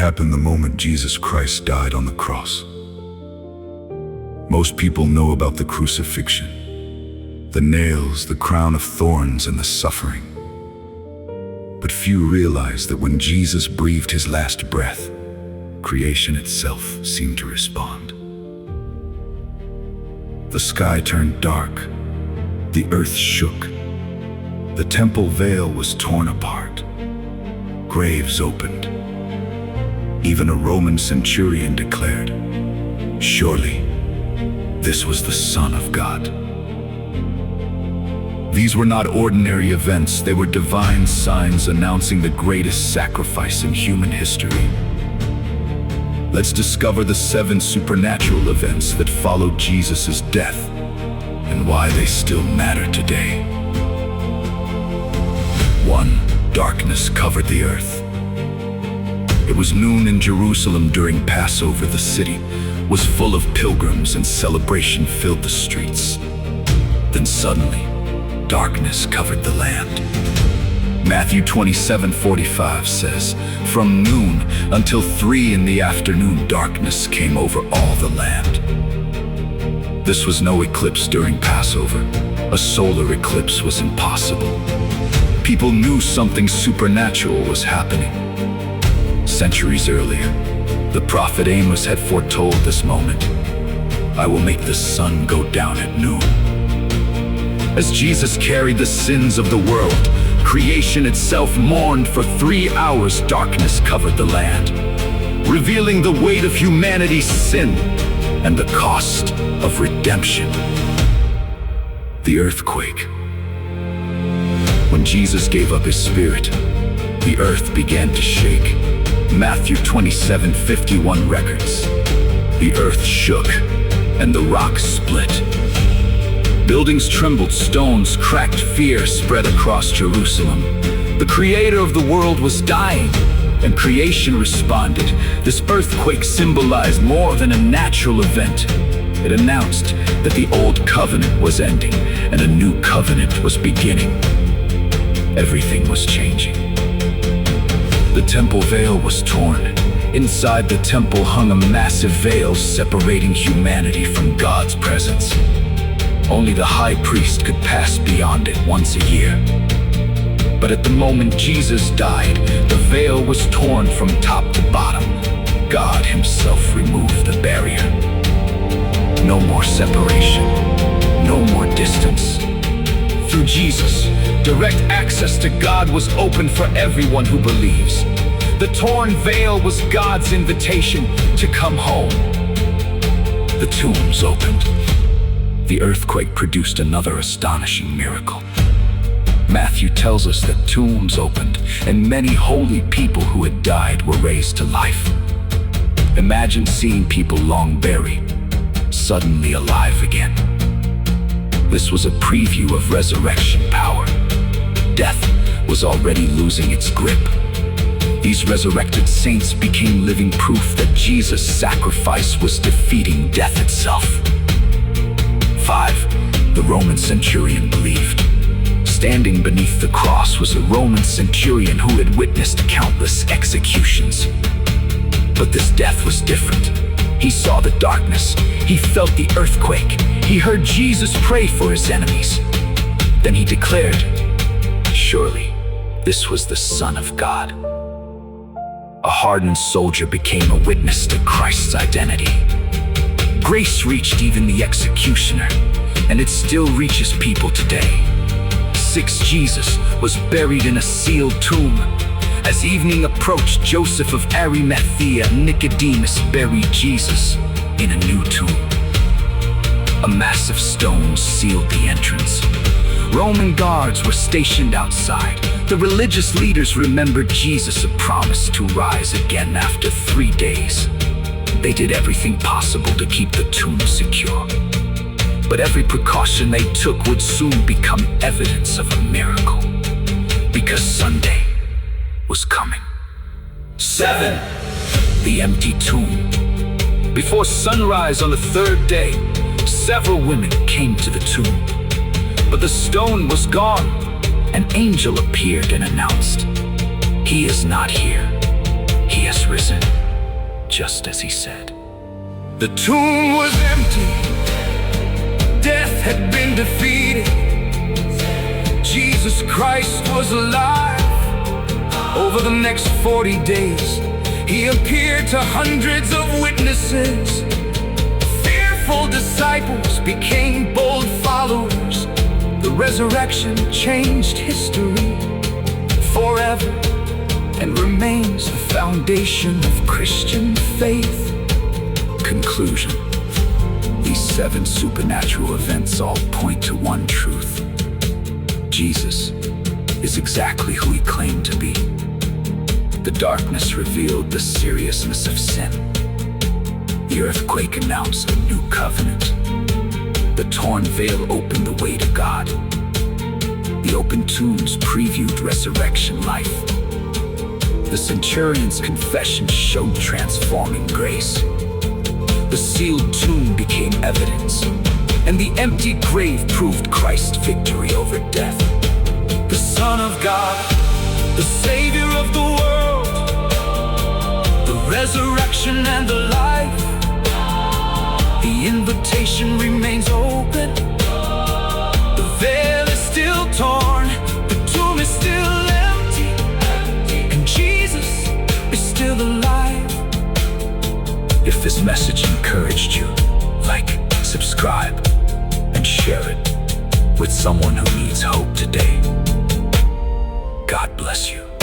happened the moment Jesus Christ died on the cross. Most people know about the crucifixion, the nails, the crown of thorns, and the suffering. But few realize that when Jesus breathed his last breath, creation itself seemed to respond. The sky turned dark, the earth shook, the temple veil was torn apart, graves opened. Even a Roman centurion declared, "Surely, this was the Son of God." These were not ordinary events, they were divine signs announcing the greatest sacrifice in human history. Let's discover the 7 supernatural events that followed Jesus' death and why they still matter today. 1. Darkness covered the earth. It was noon in Jerusalem during Passover. The city was full of pilgrims and celebration filled the streets. Then suddenly, darkness covered the land. Matthew 27:45 says, "From noon until 3 in the afternoon, darkness came over all the land." This was no eclipse during Passover. A solar eclipse was impossible. People knew something supernatural was happening. Centuries earlier, the prophet Amos had foretold this moment. "I will make the sun go down at noon." As Jesus carried the sins of the world, creation itself mourned for 3 hours. Darkness covered the land, revealing the weight of humanity's sin and the cost of redemption. The earthquake. When Jesus gave up his spirit, the earth began to shake. Matthew 27:51 records, "The earth shook and the rocks split. Buildings trembled, stones cracked, fear spread across Jerusalem." The creator of the world was dying, and creation responded. This earthquake symbolized more than a natural event. It announced that the old covenant was ending and a new covenant was beginning. Everything was changing. The temple veil was torn. Inside the temple hung a massive veil separating humanity from God's presence. Only the high priest could pass beyond it once a year. But at the moment Jesus died, the veil was torn from top to bottom. God himself removed the barrier. No more separation, no more distance. Through Jesus, direct access to God was open for everyone who believes. The torn veil was God's invitation to come home. The tombs opened. The earthquake produced another astonishing miracle. Matthew tells us that tombs opened and many holy people who had died were raised to life. Imagine seeing people long buried, suddenly alive again. This was a preview of resurrection power. Death was already losing its grip. These resurrected saints became living proof that Jesus' sacrifice was defeating death itself. 5. The Roman centurion believed. Standing beneath the cross was a Roman centurion who had witnessed countless executions. But this death was different. He saw the darkness. He felt the earthquake. He heard Jesus pray for his enemies. Then he declared, "Surely, this was the Son of God." A hardened soldier became a witness to Christ's identity. Grace reached even the executioner, and it still reaches people today. 6. Jesus was buried in a sealed tomb. As evening approached, Joseph of Arimathea and Nicodemus buried Jesus in a new tomb. A massive stone sealed the entrance. Roman guards were stationed outside. The religious leaders remembered Jesus' promise to rise again after 3 days. They did everything possible to keep the tomb secure. But every precaution they took would soon become evidence of a miracle, because Sunday was coming. 7. The empty tomb. Before sunrise on the 3rd day, several women came to the tomb. But the stone was gone. An angel appeared and announced, "He is not here. He has has risen, just as he said. The tomb was empty, death had been defeated. Jesus Christ was alive. Over the next 40 days, he appeared to hundreds of witnesses. Fearful disciples became bold followers. The resurrection changed history forever and remains the foundation of Christian faith. Conclusion: these 7 supernatural events all point to one truth. Jesus is exactly who he claimed to be. The darkness revealed the seriousness of sin. The earthquake announced a new covenant. The torn veil opened the way to God. The open tombs previewed resurrection life. The centurion's confession showed transforming grace. The sealed tomb became evidence, and the empty grave proved Christ's victory over death. The Son of God, the Savior of the world, the resurrection and the life. The invitation remains open. The veil is still torn, the tomb is still empty, and Jesus is still alive. If this message encouraged you, like, subscribe, and share it with someone who needs hope today. God bless you.